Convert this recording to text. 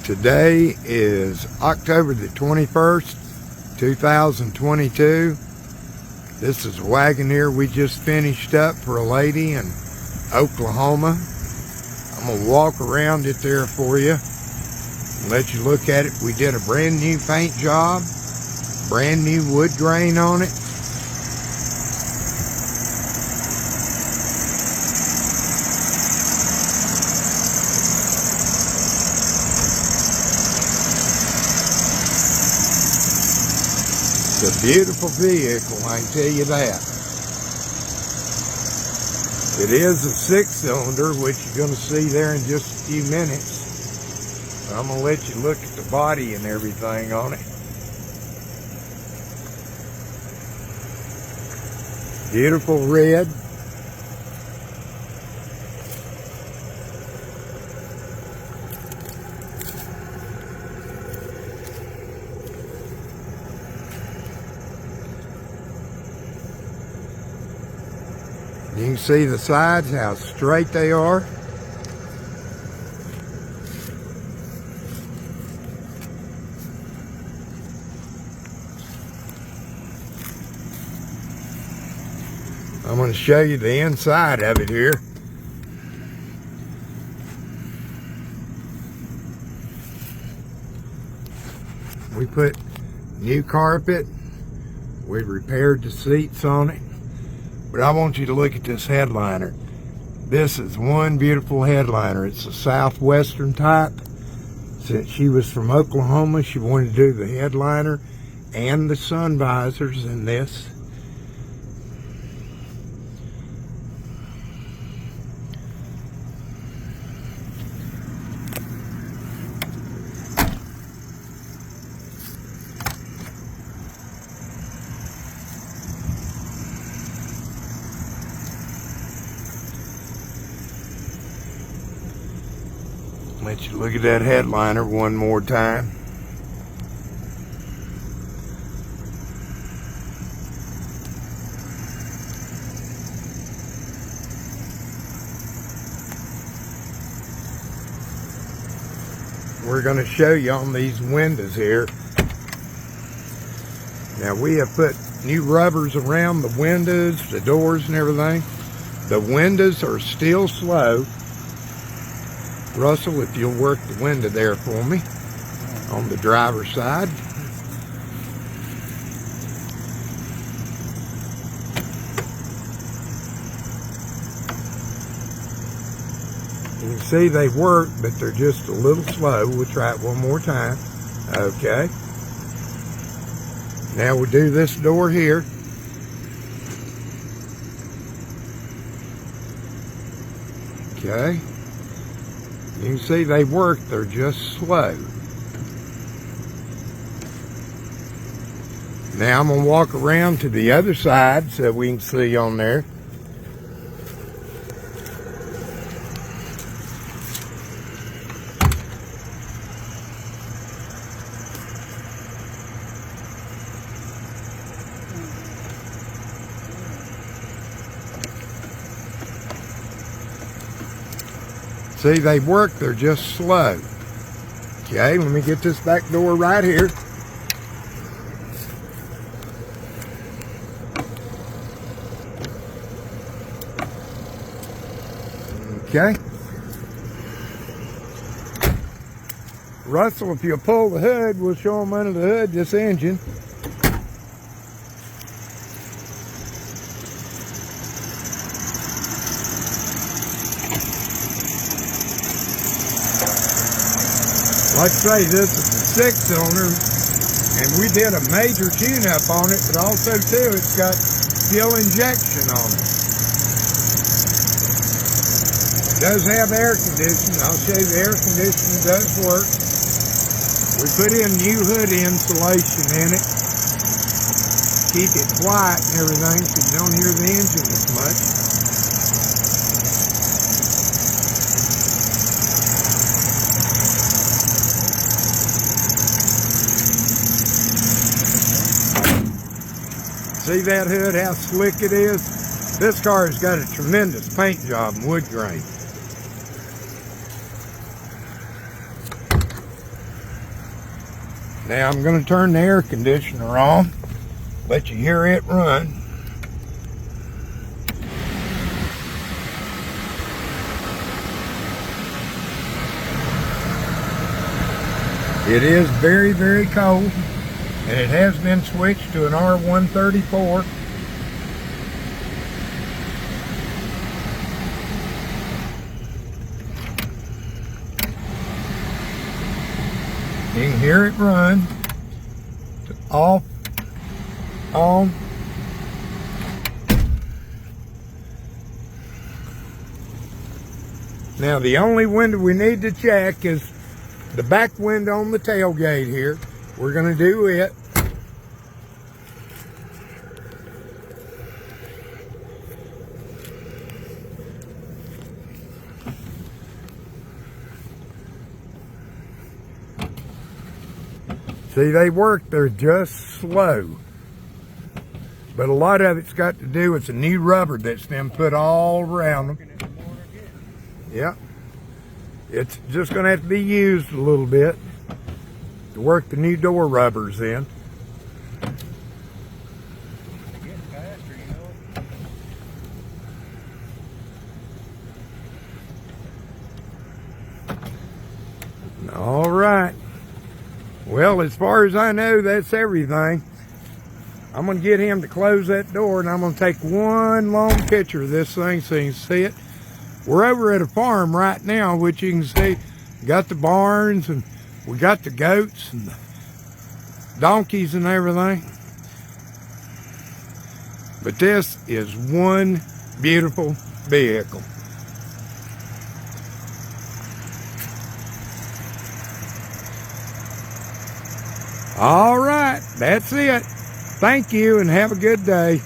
Today is October the 21st, 2022. This is a Wagoneer we just finished up for a lady in Oklahoma. I'm going to walk around it there for you and let you look at it. We did a brand new paint job, brand new wood grain on it. It's a beautiful vehicle, I can tell you that. It is a 6-cylinder, which you're going to see there in just a few minutes. I'm going to let you look at the body and everything on it. Beautiful red. You can see the sides, how straight they are. I'm going to show you the inside of it here. We put new carpet. We repaired the seats on it. But I want you to look at this headliner. This is one beautiful headliner. It's a southwestern type. Since she was from Oklahoma, she wanted to do the headliner and the sun visors in this. Let you look at that headliner one more time. We're going to show you on these windows here. Now we have put new rubbers around the windows, the doors and everything. The windows are still slow. Russell, if you'll work the window there for me on the driver's side. You can see they work, but they're just a little slow. We'll try it one more time. Okay. Now we'll do this door here. Okay. You can see they work, they're just slow. Now I'm going to walk around to the other side so we can see on there. See, they work, they're just slow. Okay, let me get this back door right here. Okay. Russell, if you'll pull the hood, we'll show them under the hood, this engine. Like I say, this is a 6-cylinder, and we did a major tune-up on it, but also, too, it's got fuel injection on it. It does have air conditioning. I'll show you the air conditioning does work. We put in new hood insulation in it. Keep it quiet and everything so you don't hear the engine as much. See that hood, how slick it is? This car has got a tremendous paint job and wood grain. Now I'm going to turn the air conditioner on, let you hear it run. It is very, very cold, and it has been switched to an R134. You can hear it run. Off, on. Now the only window we need to check is the back window on the tailgate here. We're going to do it. See, they work, they're just slow. But a lot of it's got to do with the new rubber that's been put all around them. Yeah. It's just going to have to be used a little bit to work the new door rubbers in. All right. Well, as far as I know, that's everything. I'm going to get him to close that door, and I'm going to take one long picture of this thing so you can see it. We're over at a farm right now, which you can see. Got the barns, and we got the goats and the donkeys and everything. But this is one beautiful vehicle. All right, that's it. Thank you and have a good day.